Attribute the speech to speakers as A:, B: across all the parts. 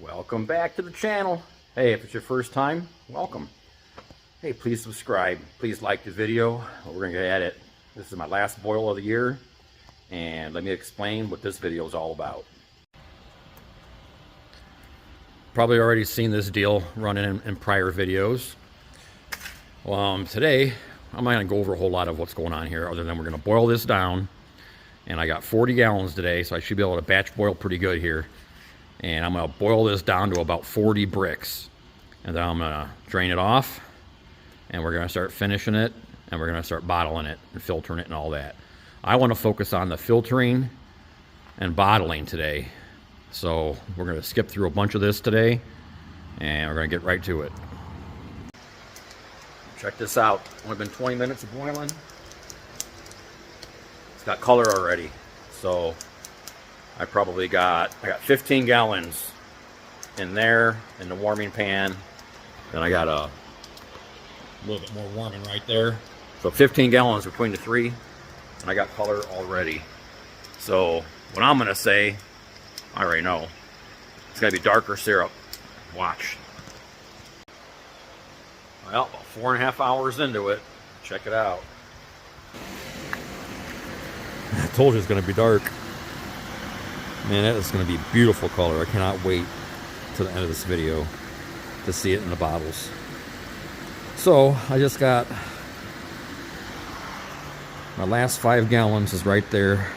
A: Welcome back to the channel. Hey, if it's your first time, welcome. Hey, please subscribe. Please like the video. We're gonna get at it. This is my last boil of the year, and let me explain what this video is all about. Probably already seen this deal running in prior videos. Today, I'm not gonna go over a whole lot of what's going on here, other than we're gonna boil this down. And I got 40 gallons today, so I should be able to batch boil pretty good here. And I'm gonna boil this down to about 40 bricks. And then I'm gonna drain it off, and we're gonna start finishing it, and we're gonna start bottling it and filtering it and all that. I wanna focus on the filtering and bottling today. So we're gonna skip through a bunch of this today, and we're gonna get right to it. Check this out. Only been 20 minutes of boiling. It's got color already. So I got 15 gallons in there in the warming pan. Then I got a little bit more warming right there. So 15 gallons between the three, and I got color already. So what I'm gonna say, I already know. It's gonna be darker syrup. Watch. Well, about 4.5 hours into it. Check it out. I told you it's gonna be dark. Man, that is going to be beautiful color. I cannot wait to the end of this video to see it in the bottles. So I just got my last 5 gallons is right there.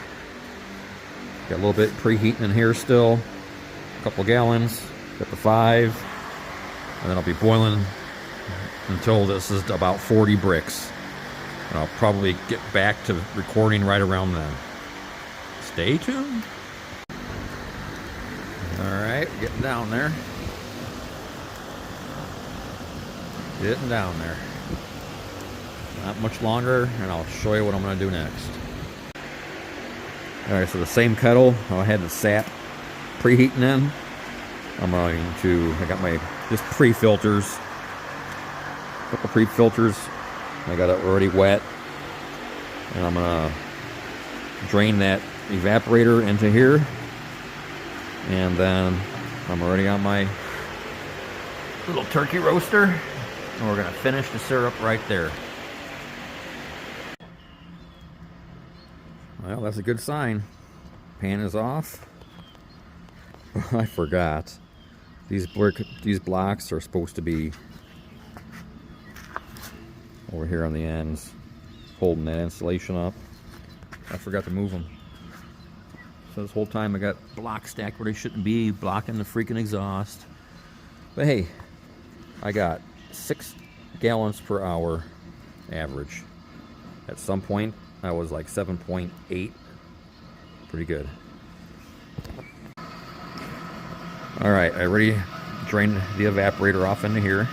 A: Got a little bit preheating in here still. A couple gallons. Got the 5. And then I'll be boiling until this is about 40 bricks. And I'll probably get back to recording right around then. Stay tuned. Alright, getting down there. Getting down there. Not much longer, and I'll show you what I'm going to do next. Alright, so the same kettle I had the sap preheating in. I got my just pre-filters. A couple pre-filters. I got it already wet. And I'm going to drain that evaporator into here. And then I'm already on my little turkey roaster, and we're going to finish the syrup right there. Well, that's a good sign. Pan is off. I forgot. These blocks are supposed to be over here on the ends, holding that insulation up. I forgot to move them. So this whole time I got blocks stacked where they shouldn't be, blocking the freaking exhaust. But hey, I got 6 gallons per hour average. At some point, I was like 7.8. Pretty good. Alright, I already drained the evaporator off into here.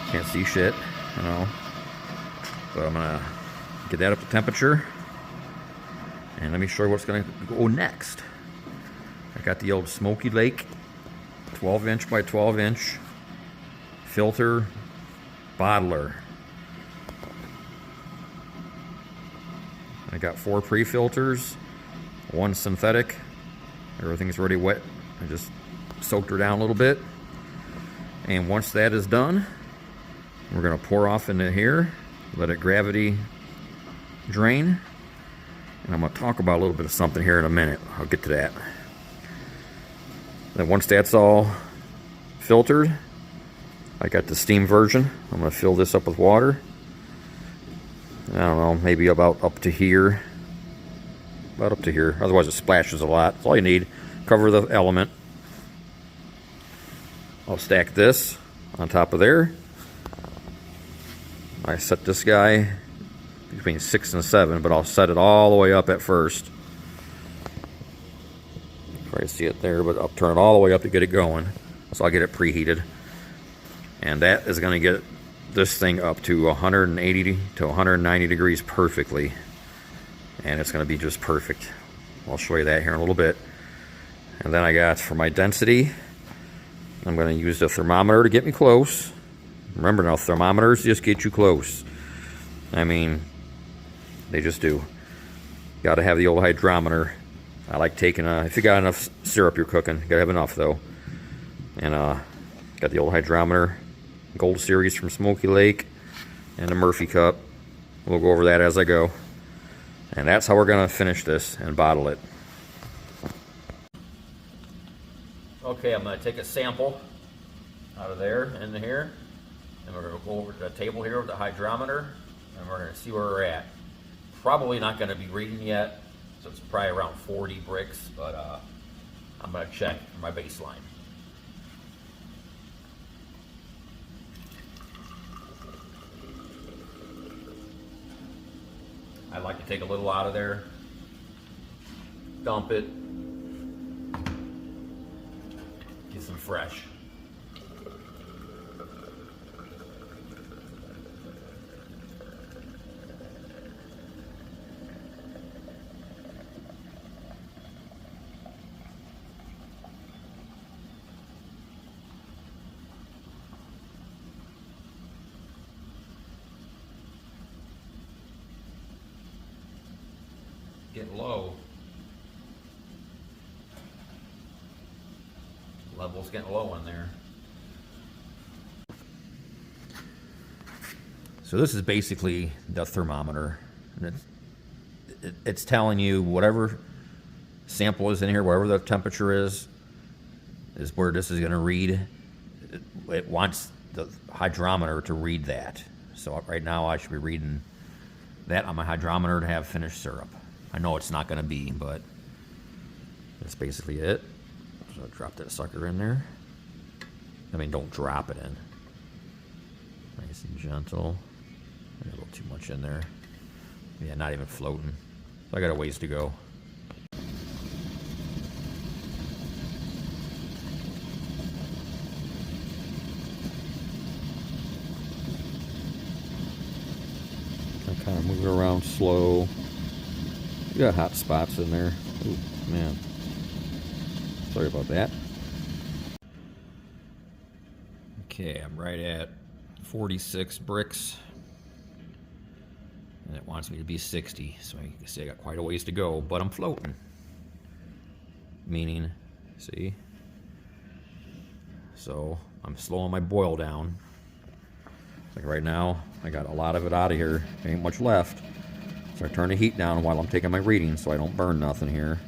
A: Can't see shit, you know. But I'm gonna get that up to temperature. And let me show you what's going to go next. I got the old Smoky Lake 12-inch by 12-inch filter bottler. I got 4 pre-filters, 1 synthetic. Everything's already wet. I just soaked her down a little bit. And once that is done, we're going to pour off into here, let it gravity drain. And I'm going to talk about a little bit of something here in a minute. I'll get to that. Then once that's all filtered, I got the steam version. I'm going to fill this up with water. I don't know, maybe about up to here. About up to here. Otherwise it splashes a lot. That's all you need. Cover the element. I'll stack this on top of there. I set this guy between 6 and 7, but I'll set it all the way up at first. Probably see it there, but I'll turn it all the way up to get it going. So I'll get it preheated. And that is going to get this thing up to 180 to 190 degrees perfectly. And it's going to be just perfect. I'll show you that here in a little bit. And then I got, for my density, I'm going to use the thermometer to get me close. Remember now, thermometers just get you close. I mean, they just do. Got to have the old hydrometer. I like taking if you got enough syrup you're cooking, you got to have enough though. And got the old hydrometer, Gold Series from Smoky Lake, and the Murphy cup. We'll go over that as I go. And that's how we're going to finish this and bottle it. Okay, I'm going to take a sample out of there into here. And we're going to go over to the table here with the hydrometer. And we're going to see where we're at. Probably not going to be reading yet. So it's probably around 40 bricks. But I'm going to check for my baseline. I like to take a little out of there, dump it, get some fresh. Getting low. Level's getting low in there. So this is basically the thermometer. And it's telling you whatever sample is in here, whatever the temperature is where this is going to read. It wants the hydrometer to read that. So right now I should be reading that on my hydrometer to have finished syrup. I know it's not going to be, but that's basically it. So drop that sucker in there. I mean, don't drop it in. Nice and gentle. A little too much in there. Yeah, not even floating. So I got a ways to go. I kind of move it around slow. You got hot spots in there. Ooh, man. Sorry about that. Okay, I'm right at 46 bricks. And it wants me to be 60. So you can see I got quite a ways to go, but I'm floating. Meaning, see? So I'm slowing my boil down. Like right now, I got a lot of it out of here. There ain't much left. So I turn the heat down while I'm taking my readings so I don't burn nothing here.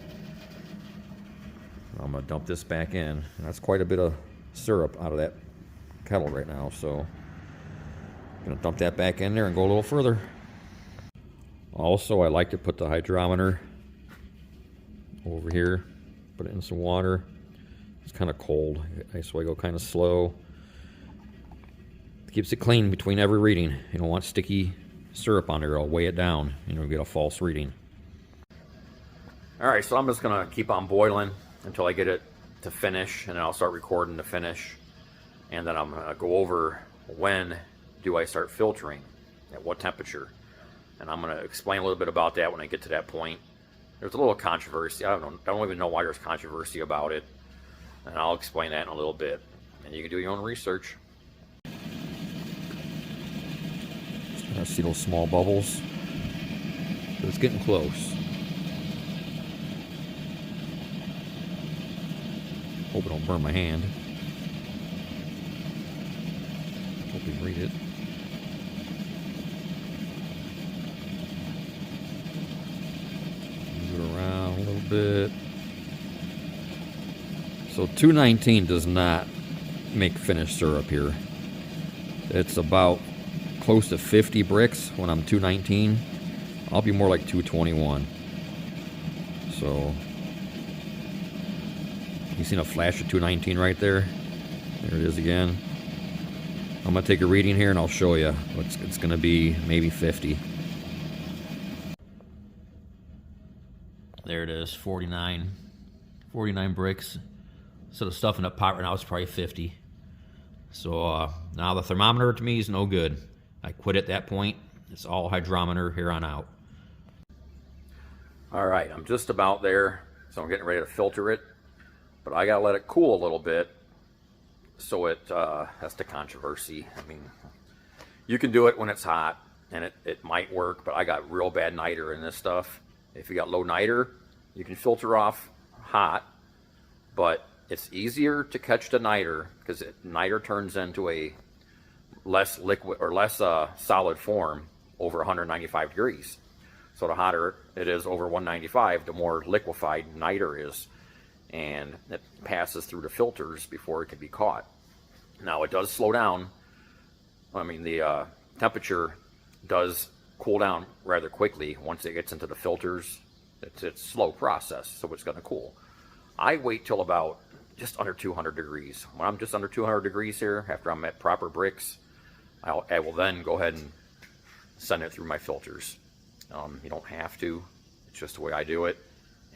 A: I'm going to dump this back in. And that's quite a bit of syrup out of that kettle right now. So I'm going to dump that back in there and go a little further. Also, I like to put the hydrometer over here. Put it in some water. It's kind of cold, so I go kind of slow. It keeps it clean between every reading. You don't want sticky syrup on there. I'll weigh it down. You know, get a false reading. All right, so I'm just gonna keep on boiling until I get it to finish, and then I'll start recording the finish. And then I'm gonna go over when do I start filtering, at what temperature. And I'm gonna explain a little bit about that when I get to that point. There's a little controversy. I don't even know why there's controversy about it. And I'll explain that in a little bit. And you can do your own research. I see those small bubbles. But it's getting close. Hope it don't burn my hand. Hope you read it. Move it around a little bit. So 219 does not make finished syrup here. It's about close to 50 bricks when I'm 219. I'll be more like 221. So you seen a flash of 219 right there? There it is again. I'm gonna take a reading here and I'll show you. It's gonna be maybe 50. There it is, 49 bricks. So the stuff in the pot right now is probably 50. So now the thermometer to me is no good. I quit at that point. It's all hydrometer here on out. All right, I'm just about there. So I'm getting ready to filter it. But I gotta let it cool a little bit. So that's the controversy. I mean, you can do it when it's hot and it might work, but I got real bad niter in this stuff. If you got low niter, you can filter off hot, but it's easier to catch the niter because niter turns into a less liquid or less solid form over 195 degrees. So the hotter it is over 195, the more liquefied niter is, and it passes through the filters before it can be caught. Now it does slow down. I mean, the temperature does cool down rather quickly once it gets into the filters. It's a slow process, so it's going to cool. I wait till about just under 200 degrees. When I'm just under 200 degrees here, after I'm at proper bricks, I will then go ahead and send it through my filters. You don't have to. It's just the way I do it,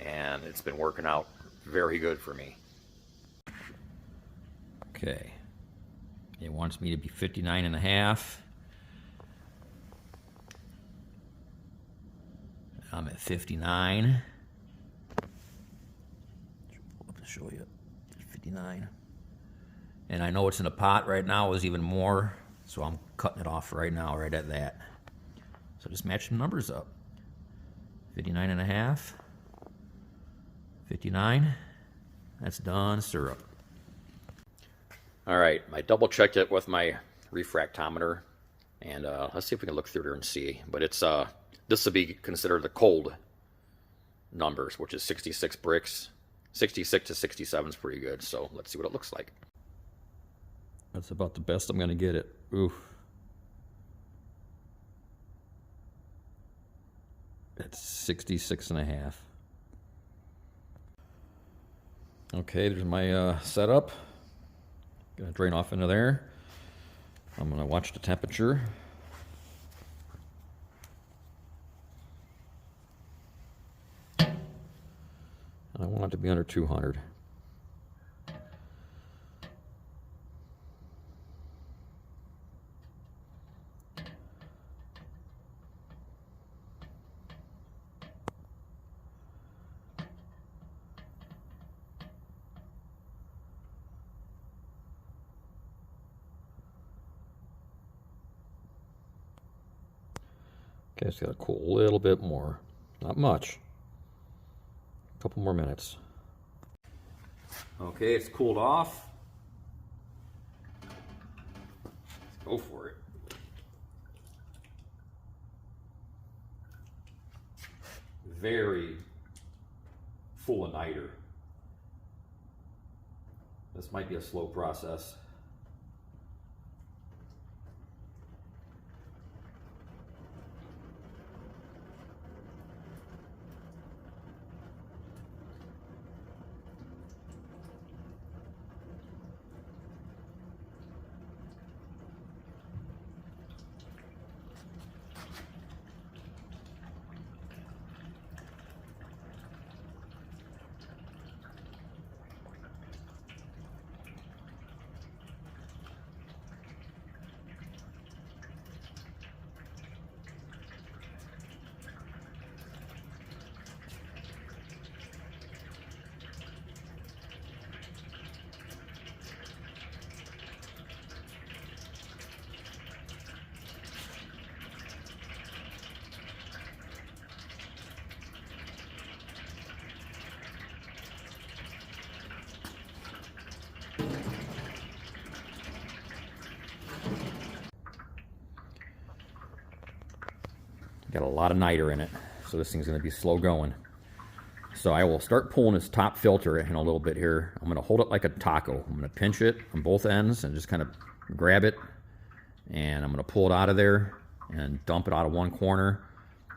A: and it's been working out very good for me. Okay. It wants me to be 59.5. I'm at 59. Pull up to show you. 59. And I know it's in a pot right now is even more, so I'm cutting it off right now, right at that. So just match some numbers up. 59.5. 59. That's done syrup. All right, I double checked it with my refractometer, and let's see if we can look through there and see. But it's this would be considered the cold numbers, which is 66 bricks. 66 to 67 is pretty good, so let's see what it looks like. That's about the best I'm going to get it. Ooh. That's 66.5. Okay, there's my setup. Gonna drain off into there. I'm gonna watch the temperature. I want it to be under 200. Okay, it's got to cool a little bit more. Not much. A couple more minutes. Okay, it's cooled off. Let's go for it. Very full of niter. This might be a slow process. Got a lot of niter in it, so this thing's going to be slow going. So I will start pulling this top filter in a little bit here. I'm going to hold it like a taco. I'm going to pinch it on both ends and just kind of grab it, and I'm going to pull it out of there and dump it out of one corner,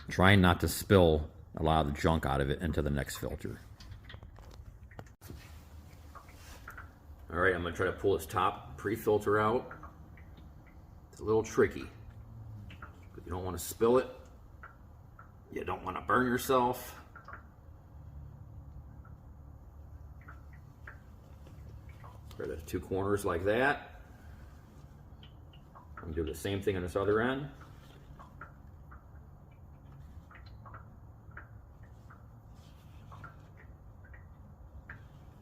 A: trying not to spill a lot of the junk out of it into the next filter. All right, I'm going to try to pull this top pre-filter out. It's a little tricky, but you don't want to spill it. You don't want to burn yourself. Grab the two corners like that. I'm going to do the same thing on this other end.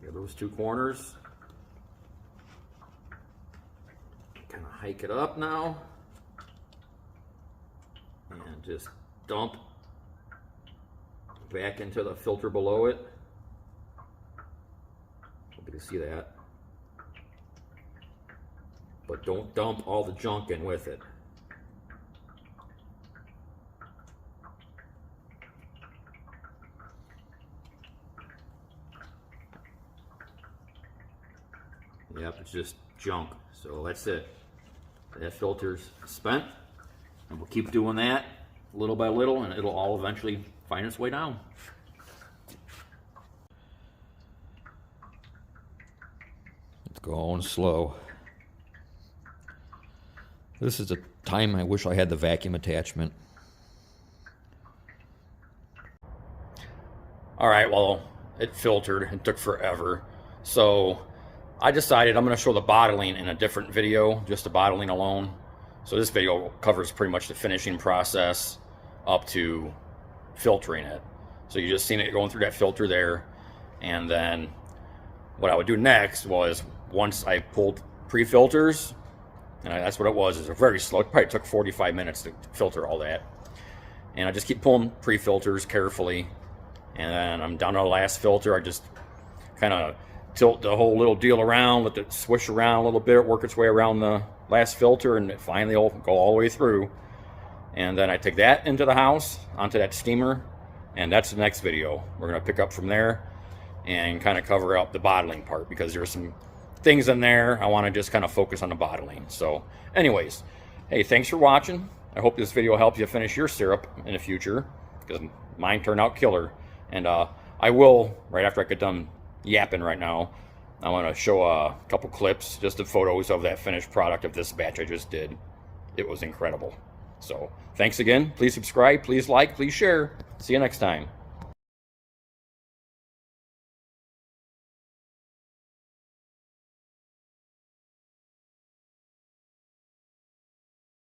A: Get those two corners. Kind of hike it up now. And just dump back into the filter below it. can see that. But don't dump all the junk in with it. Yep, it's just junk. So that's it. That filter's spent. And we'll keep doing that little by little, and it'll all eventually find its way down. It's going slow. This is the time I wish I had the vacuum attachment. All right, well, it filtered. It took forever. So I decided I'm going to show the bottling in a different video, just the bottling alone. So this video covers pretty much the finishing process up to filtering it. So you just seen it going through that filter there. And then what I would do next was, once I pulled pre-filters, and that's what it was, is a very slow, it probably took 45 minutes to filter all that. And I just keep pulling pre-filters carefully. And then I'm down to the last filter. I just kind of tilt the whole little deal around, let it swish around a little bit, work its way around the last filter, and it finally will go all the way through. And then I take that into the house, onto that steamer, and that's the next video. We're going to pick up from there and kind of cover up the bottling part, because there's some things in there I want to just kind of focus on the bottling. So anyways, hey, thanks for watching. I hope this video helps you finish your syrup in the future, because mine turned out killer. And I will, right after I get done yapping right now, I want to show a couple clips, just the photos of that finished product of this batch I just did. It was incredible. So thanks again. Please subscribe, please like, please share. See you next time.